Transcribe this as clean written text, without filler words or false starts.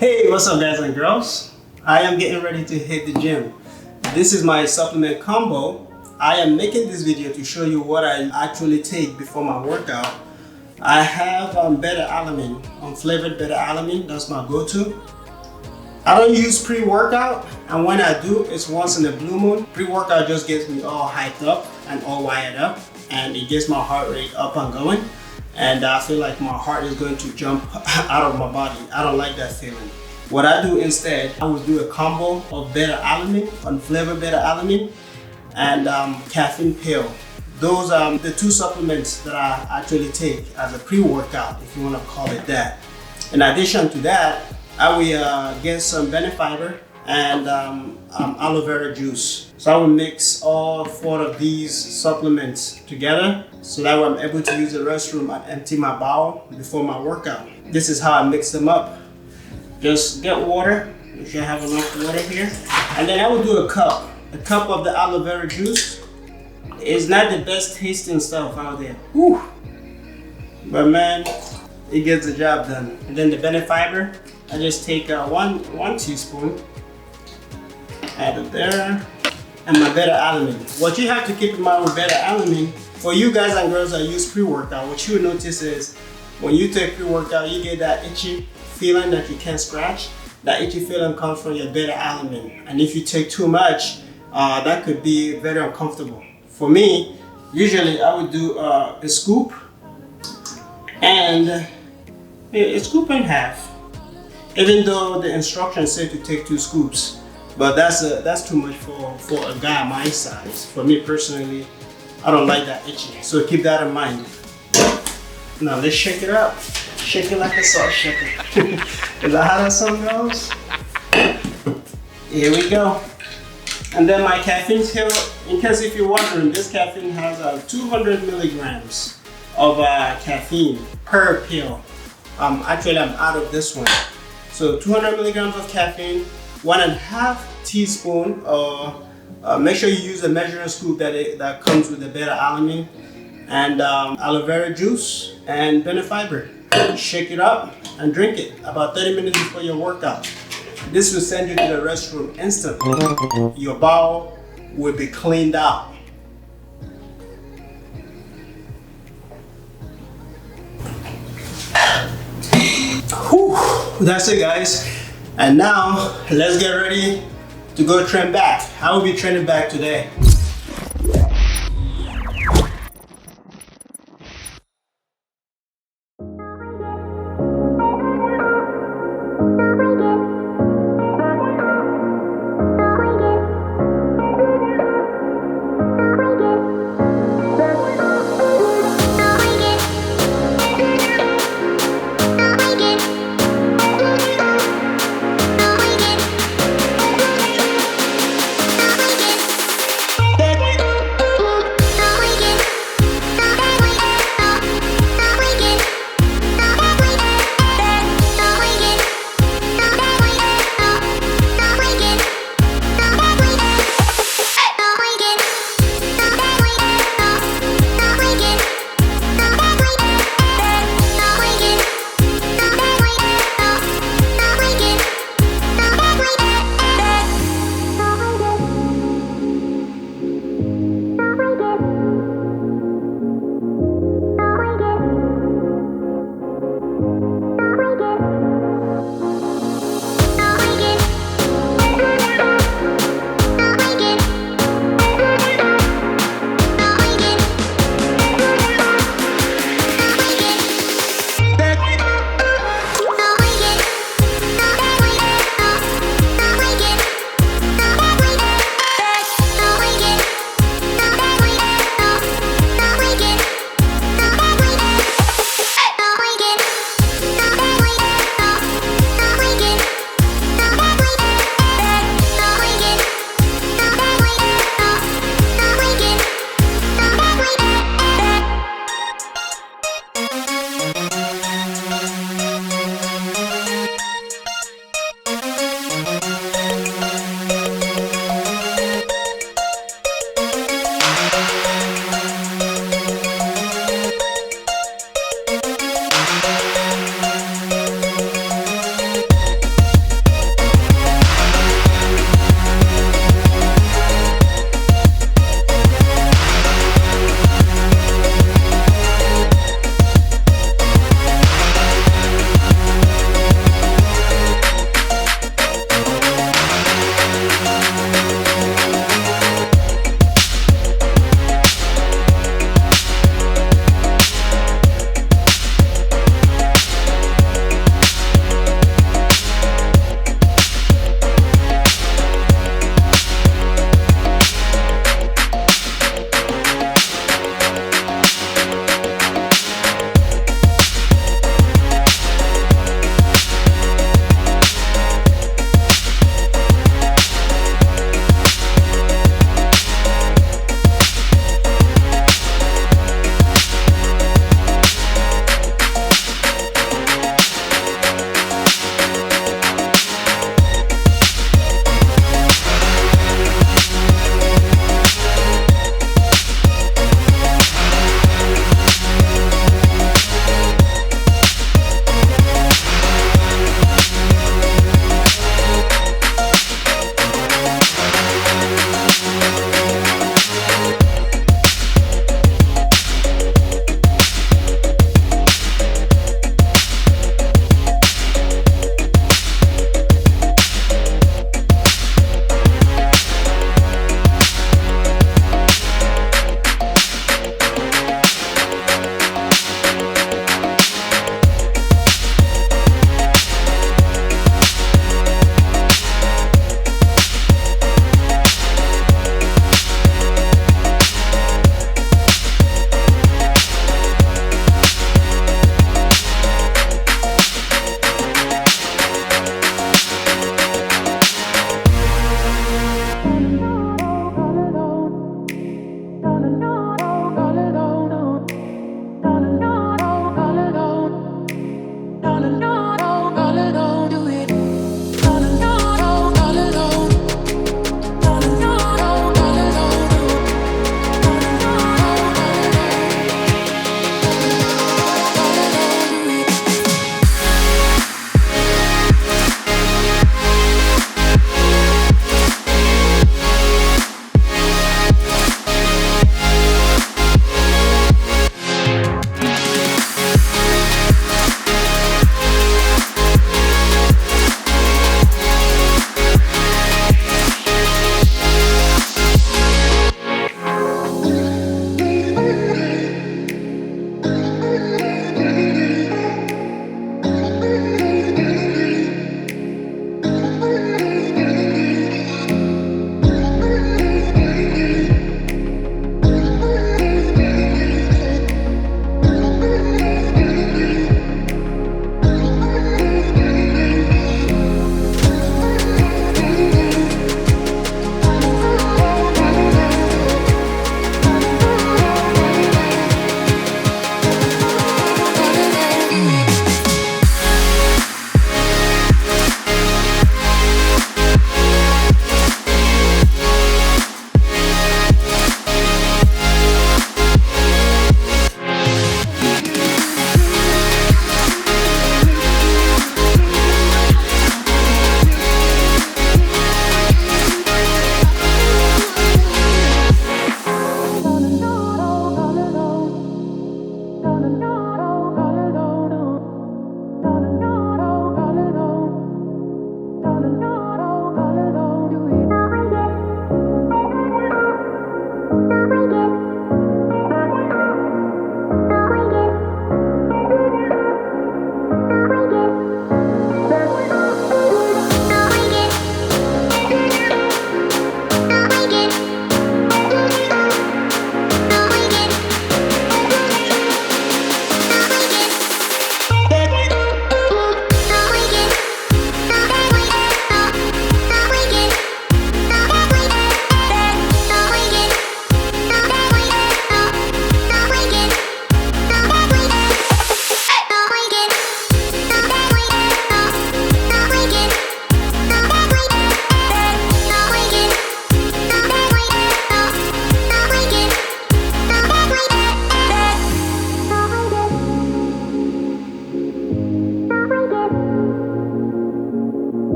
Hey, what's up guys and girls? I am getting ready to hit the gym. This is my supplement combo. I am making this video to show you what I actually take before my workout. I have beta-alanine, unflavored beta-alanine, that's my go-to. I don't use pre-workout, and when I do, it's once in a blue moon. Pre-workout just gets me all hyped up and all wired up, and it gets my heart rate up and going. And I feel like my heart is going to jump out of my body. I don't like that feeling. What I do instead, I would do a combo of beta-alanine, unflavored beta-alanine, and caffeine pill. Those are the two supplements that I actually take as a pre-workout, if you want to call it that. In addition to that, I will get some Benefiber and aloe vera juice. So I will mix all four of these supplements together so that way I'm able to use the restroom and empty my bowel before my workout. This is how I mix them up. Just get water, make sure I have enough water here. And then I will do a cup of the aloe vera juice. It's not the best tasting stuff out there. Whew. But man, it gets the job done. And then the Benefiber, I just take one teaspoon, add it there, and my beta-alanine. What you have to keep in mind with beta-alanine, for you guys and girls that use pre-workout, what you will notice is when you take pre-workout, you get that itchy feeling that you can't scratch. That itchy feeling comes from your beta-alanine. And if you take too much, that could be very uncomfortable. For me, usually I would do a scoop and a scoop and a half. Even though the instructions say to take 2 scoops, but that's too much for a guy my size. For me personally, I don't like that itchy, so keep that in mind. Now let's shake it up. Shake it like a salt shaker. Is that how that song goes? Here we go. And then my caffeine pill, in case if you're wondering, this caffeine has 200 milligrams of caffeine per pill. Actually, I'm out of this one. So 200 milligrams of caffeine, 1.5 teaspoon. Make sure you use a measuring scoop that comes with the beta-alanine, and aloe vera juice and Benefiber. Shake it up and drink it about 30 minutes before your workout. This will send you to the restroom instantly. Your bowel will be cleaned out. Whew, that's it guys. And now let's get ready to go train back. I will be training back today.